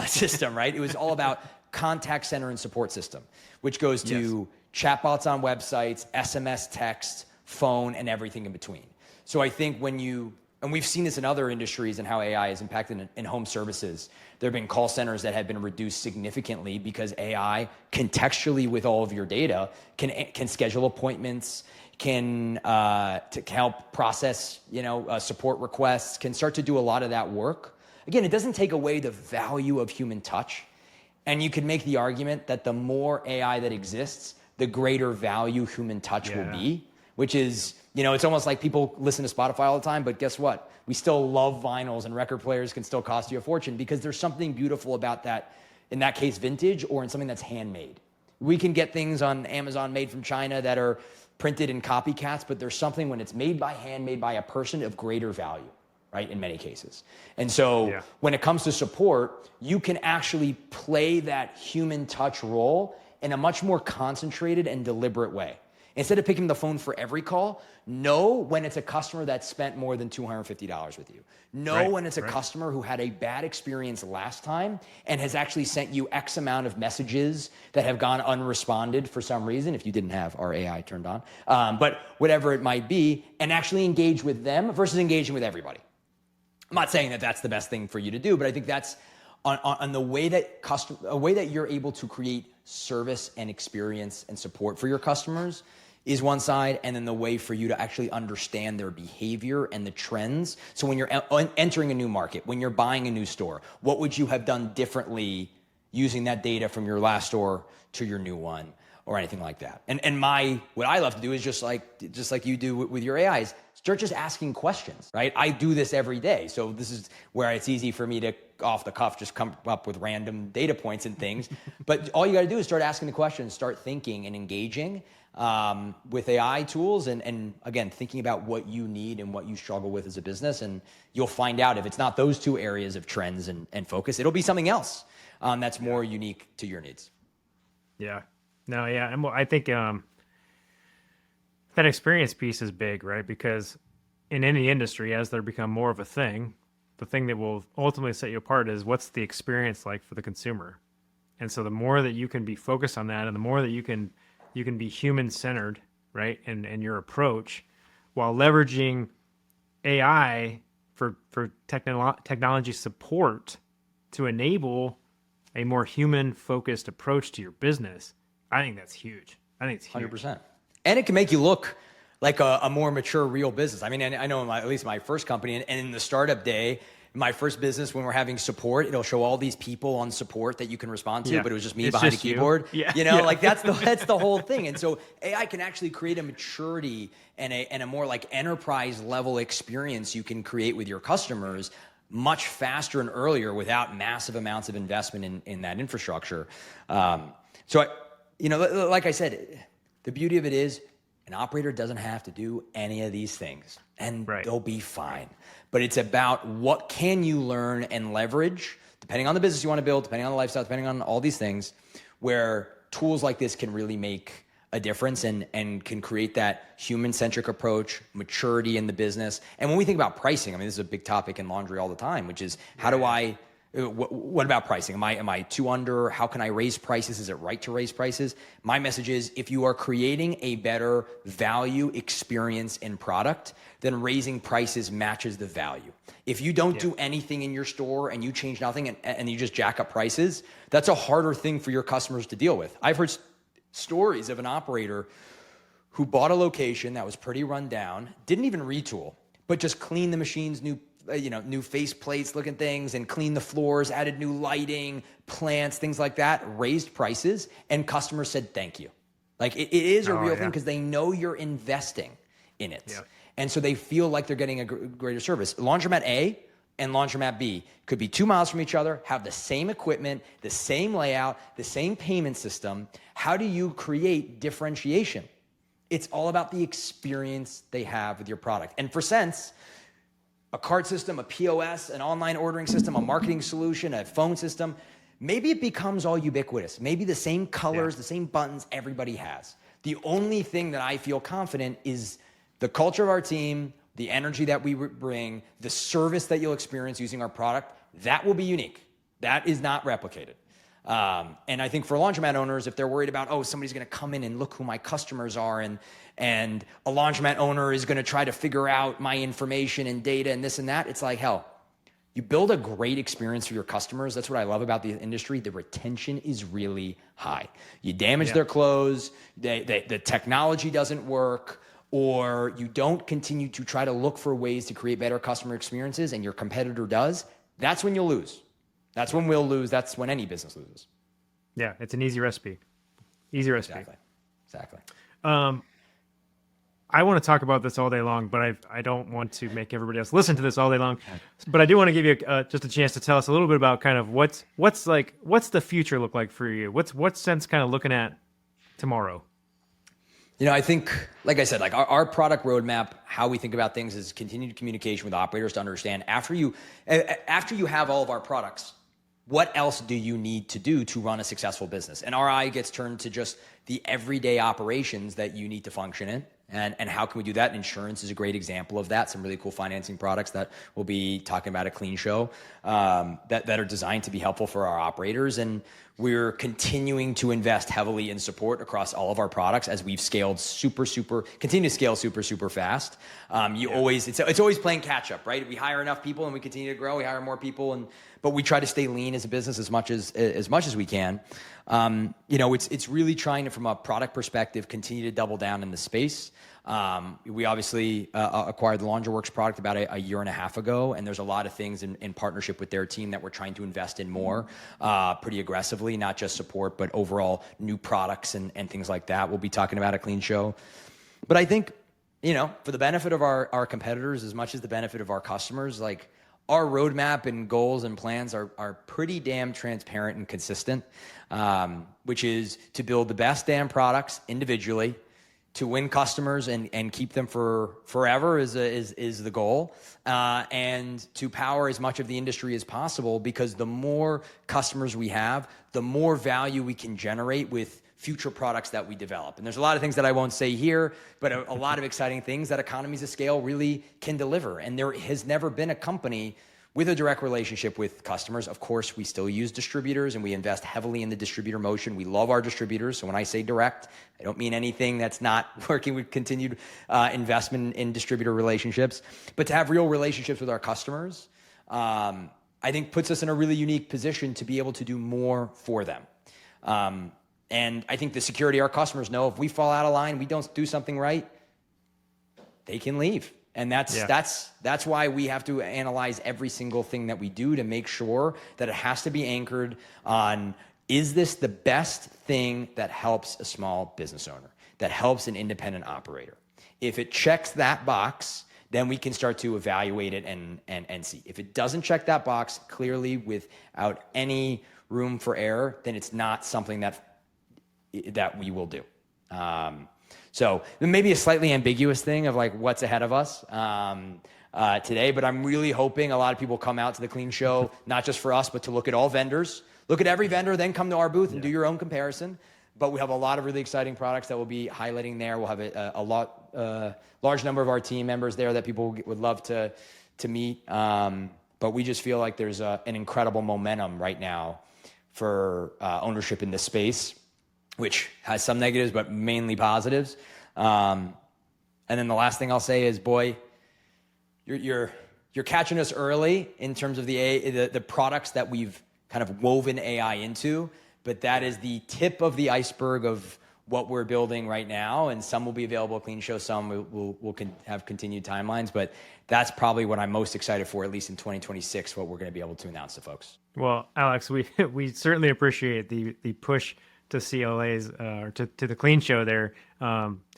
system, right? It was all about contact center and support system, which goes to chatbots on websites, SMS, text, phone, and everything in between. So I think and we've seen this in other industries and how AI is impacted in home services. There have been call centers that have been reduced significantly because AI contextually with all of your data can schedule appointments, can to help process support requests, can start to do a lot of that work. Again, it doesn't take away the value of human touch. And you could make the argument that the more AI that exists, the greater value human touch will be, which is, it's almost like people listen to Spotify all the time, but guess what? We still love vinyls, and record players can still cost you a fortune because there's something beautiful about that, in that case, vintage, or in something that's handmade. We can get things on Amazon made from China that are printed in copycats, but there's something when it's made by hand, made by a person, of greater value. Right, in many cases. And so when it comes to support, you can actually play that human touch role in a much more concentrated and deliberate way. Instead of picking the phone for every call, know when it's a customer that spent more than $250 with you. Know when it's a customer who had a bad experience last time and has actually sent you X amount of messages that have gone unresponded for some reason, if you didn't have our AI turned on, but whatever it might be, and actually engage with them versus engaging with everybody. I'm not saying that that's the best thing for you to do, but I think that's on the way that a way that you're able to create service and experience and support for your customers is one side, and then the way for you to actually understand their behavior and the trends. So when you're entering a new market, when you're buying a new store, what would you have done differently using that data from your last store to your new one, or anything like that? And what I love to do is just like you do with your AIs, start just asking questions, right? I do this every day. So this is where it's easy for me to, off the cuff, just come up with random data points and things. But all you got to do is start asking the questions, start thinking and engaging with AI tools, and again, thinking about what you need and what you struggle with as a business. And you'll find out if it's not those two areas of trends and focus, it'll be something else that's more unique to your needs. Yeah. No, yeah. And I think that experience piece is big, right? Because in any industry, as there become more of a thing, the thing that will ultimately set you apart is what's the experience like for the consumer. And so the more that you can be focused on that, and the more that you can be human centered, right? And your approach while leveraging AI for technology support to enable a more human-focused approach to your business. I think that's huge. I think it's huge. 100%. And it can make you look like a more mature, real business. I mean, I know at least my first company, and in the startup day, my first business, when we're having support, it'll show all these people on support that you can respond to, but it was just me behind a keyboard. Like that's the whole thing. And so AI can actually create a maturity and a more like enterprise level experience you can create with your customers much faster and earlier without massive amounts of investment in that infrastructure. Like I said, the beauty of it is an operator doesn't have to do any of these things, and they'll be fine. But it's about what can you learn and leverage, depending on the business you want to build, depending on the lifestyle, depending on all these things, where tools like this can really make a difference and can create that human-centric approach, maturity in the business. And when we think about pricing, I mean, this is a big topic in laundry all the time, which is how do I... What about pricing? Am I too under? How can I raise prices? Is it right to raise prices? My message is, if you are creating a better value experience in product, then raising prices matches the value. If you don't do anything in your store and you change nothing and you just jack up prices, that's a harder thing for your customers to deal with. I've heard stories of an operator who bought a location that was pretty run down, didn't even retool, but just cleaned the machines, new face plates looking things, and cleaned the floors, added new lighting, plants, things like that, raised prices, and customers said thank you. Like it is a real thing because they know you're investing in it. Yeah. And so they feel like they're getting a greater service. Laundromat A and Laundromat B could be 2 miles from each other, have the same equipment, the same layout, the same payment system. How do you create differentiation? It's all about the experience they have with your product. And for Sense, a card system, a POS, an online ordering system, a marketing solution, a phone system, maybe it becomes all ubiquitous. Maybe the same colors, the same buttons everybody has. The only thing that I feel confident is the culture of our team, the energy that we bring, the service that you'll experience using our product. That will be unique. That is not replicated. And I think for laundromat owners, if they're worried about, somebody's going to come in and look who my customers are, and a laundromat owner is going to try to figure out my information and data and this and that, it's like, hell, you build a great experience for your customers. That's what I love about the industry. The retention is really high. You damage their clothes, the technology doesn't work, or you don't continue to try to look for ways to create better customer experiences and your competitor does, that's when you'll lose. That's when we'll lose. That's when any business loses. Yeah, it's an easy recipe. Easy recipe. Exactly. I want to talk about this all day long, but I don't want to make everybody else listen to this all day long. But I do want to give you just a chance to tell us a little bit about kind of what's the future look like for you? What's Sense kind of looking at tomorrow? I think, like I said, like our product roadmap, how we think about things is continued communication with operators to understand after you have all of our products, what else do you need to do to run a successful business? And our eye gets turned to just the everyday operations that you need to function in. And how can we do that? Insurance is a great example of that. Some really cool financing products that we'll be talking about at Clean Show that are designed to be helpful for our operators. And we're continuing to invest heavily in support across all of our products as we've scaled continue to scale super fast. It's always playing catch up, right? We hire enough people and we continue to grow. We hire more people, but we try to stay lean as a business as much as we can. It's really trying to, from a product perspective, continue to double down in the space. We obviously acquired the LaundryWorks product about a year and a half ago, and there's a lot of things in partnership with their team that we're trying to invest in more pretty aggressively, not just support, but overall new products and things like that. We'll be talking about a Clean Show. But I think, for the benefit of our competitors as much as the benefit of our customers, like our roadmap and goals and plans are pretty damn transparent and consistent, which is to build the best damn products individually, to win customers and keep them for forever is the goal, and to power as much of the industry as possible, because the more customers we have, the more value we can generate with future products that we develop. And there's a lot of things that I won't say here, but a lot of exciting things that economies of scale really can deliver. And there has never been a company with a direct relationship with customers. Of course, we still use distributors and we invest heavily in the distributor motion. We love our distributors. So when I say direct, I don't mean anything that's not working with continued investment in distributor relationships. But to have real relationships with our customers, I think puts us in a really unique position to be able to do more for them. And I think the security our customers know, if we fall out of line, we don't do something right, they can leave. And that's why we have to analyze every single thing that we do to make sure that it has to be anchored on, is this the best thing that helps a small business owner, that helps an independent operator? If it checks that box, then we can start to evaluate it and see. If it doesn't check that box clearly without any room for error, then it's not something that we will do. So maybe a slightly ambiguous thing of like what's ahead of us today, but I'm really hoping a lot of people come out to the Clean Show, not just for us, but to look at all vendors, look at every vendor, then come to our booth and do your own comparison. But we have a lot of really exciting products that we'll be highlighting there. We'll have a large number of our team members there that people would love to meet. But we just feel like there's an incredible momentum right now for ownership in this space, which has some negatives, but mainly positives. And then the last thing I'll say is, boy, you're catching us early in terms of the products that we've kind of woven AI into, but that is the tip of the iceberg of what we're building right now. And some will be available at Clean Show, some will have continued timelines, but that's probably what I'm most excited for, at least in 2026, what we're going to be able to announce to folks. Well, Alex, we certainly appreciate the push to CLAs or to the Clean Show there.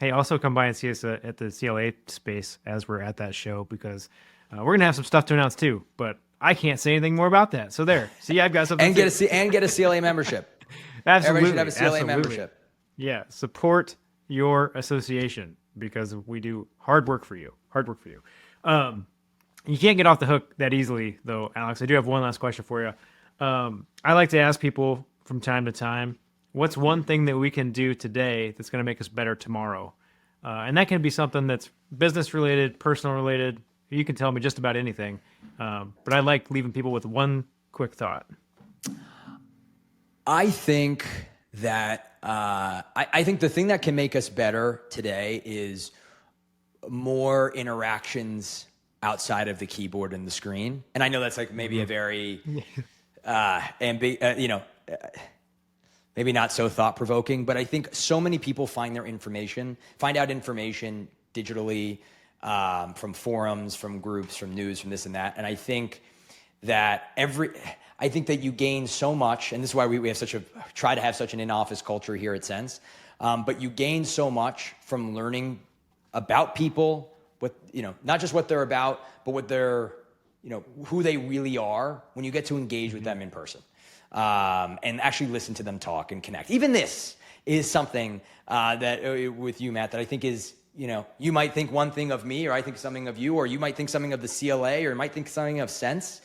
Hey, also come by and see us at the CLA space as we're at that show, because we're gonna have some stuff to announce too. But I can't say anything more about that. So there. See, I've got something. And get a CLA membership. Absolutely, everybody should have a CLA membership. Yeah, support your association because we do hard work for you. You can't get off the hook that easily, though, Alex. I do have one last question for you. I like to ask people from time to time, what's one thing that we can do today that's going to make us better tomorrow? And that can be something that's business related, personal related. You can tell me just about anything. But I like leaving people with one quick thought. I think that I think the thing that can make us better today is more interactions outside of the keyboard and the screen. And I know that's like maybe a very maybe not so thought-provoking, but I think so many people find out information digitally, from forums, from groups, from news, from this and that. And I think that you gain so much, and this is why we try to have such an in-office culture here at Sense, but you gain so much from learning about people, not just what they're about, but what they're, who they really are when you get to engage with them in person. And actually listen to them talk and connect. Even this is something that with you, Matt, that I think is, you might think one thing of me, or I think something of you, or you might think something of the CLA, or you might think something of Sense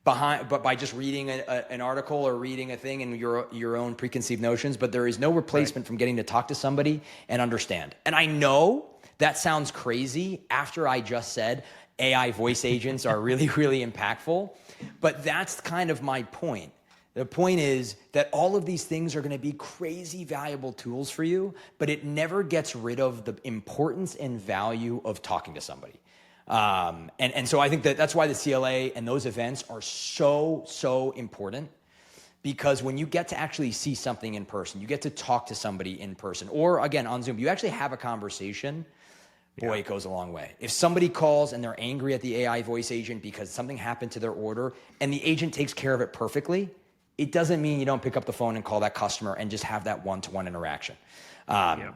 but by just reading an article or reading a thing and your own preconceived notions. But there is no replacement from getting to talk to somebody and understand. And I know that sounds crazy after I just said AI voice agents are really, really impactful, but that's kind of my point. The point is that all of these things are going to be crazy valuable tools for you, but it never gets rid of the importance and value of talking to somebody. And so I think that's why the CLA and those events are so important, because when you get to actually see something in person, you get to talk to somebody in person, or again, on Zoom, you actually have a conversation. Boy, it goes a long way. If somebody calls and they're angry at the AI voice agent because something happened to their order and the agent takes care of it perfectly, it doesn't mean you don't pick up the phone and call that customer and just have that one-to-one interaction. And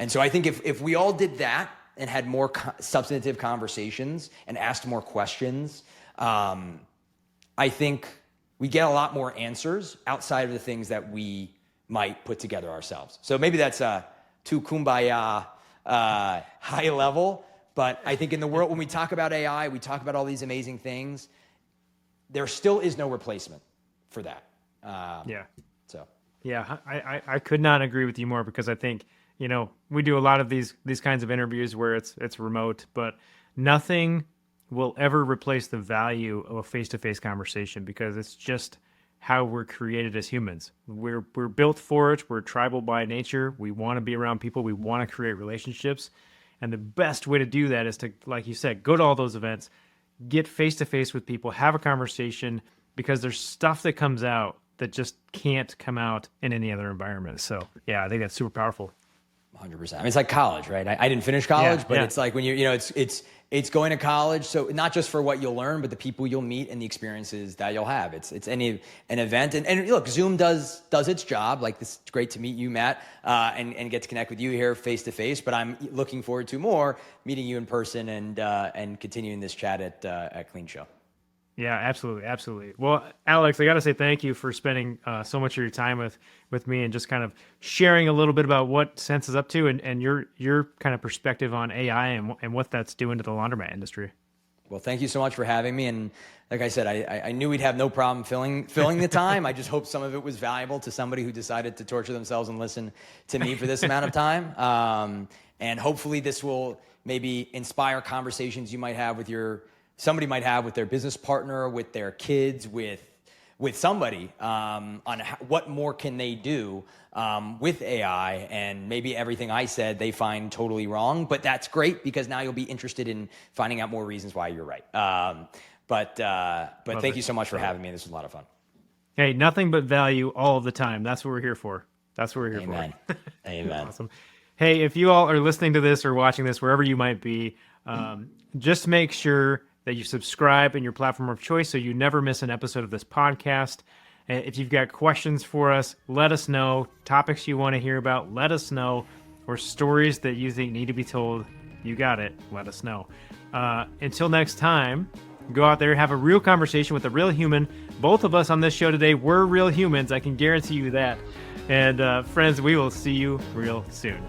so I think if we all did that and had more substantive conversations and asked more questions, I think we get a lot more answers outside of the things that we might put together ourselves. So maybe that's too kumbaya high level, but I think in the world, when we talk about AI, we talk about all these amazing things, there still is no replacement for that. I could not agree with you more, because I think, we do a lot of these kinds of interviews where it's remote, but nothing will ever replace the value of a face-to-face conversation, because it's just how we're created as humans. We're built for it. We're tribal by nature. We want to be around people. We want to create relationships. And the best way to do that is to, like you said, go to all those events, get face-to-face with people, have a conversation, because there's stuff that comes out that just can't come out in any other environment. So yeah, I think that's super powerful. 100%. I mean, it's like college, right? I didn't finish college, but it's like when it's going to college. So not just for what you'll learn, but the people you'll meet and the experiences that you'll have. It's an event. And look, Zoom does its job. Like, it's great to meet you, Matt, and get to connect with you here face to face. But I'm looking forward to more meeting you in person and continuing this chat at Clean Show. Yeah, absolutely. Absolutely. Well, Alex, I got to say thank you for spending so much of your time with me and just kind of sharing a little bit about what Sense is up to and your kind of perspective on AI and what that's doing to the laundromat industry. Well, thank you so much for having me. And like I said, I knew we'd have no problem filling the time. I just hope some of it was valuable to somebody who decided to torture themselves and listen to me for this amount of time. And hopefully this will maybe inspire conversations you might have with somebody might have with their business partner, with their kids, with somebody on what more can they do with AI. And maybe everything I said they find totally wrong, but that's great, because now you'll be interested in finding out more reasons why you're right. But thank you so much for having me. This was a lot of fun. Hey, nothing but value all of the time. That's what we're here for. Amen. Amen. Awesome. Hey, if you all are listening to this or watching this, wherever you might be, just make sure that you subscribe in your platform of choice so you never miss an episode of this podcast. And if you've got questions for us, let us know. Topics you want to hear about, let us know. Or stories that you think need to be told, you got it, let us know. Until next time, go out there, have a real conversation with a real human. Both of us on this show today were real humans, I can guarantee you that. And friends, we will see you real soon.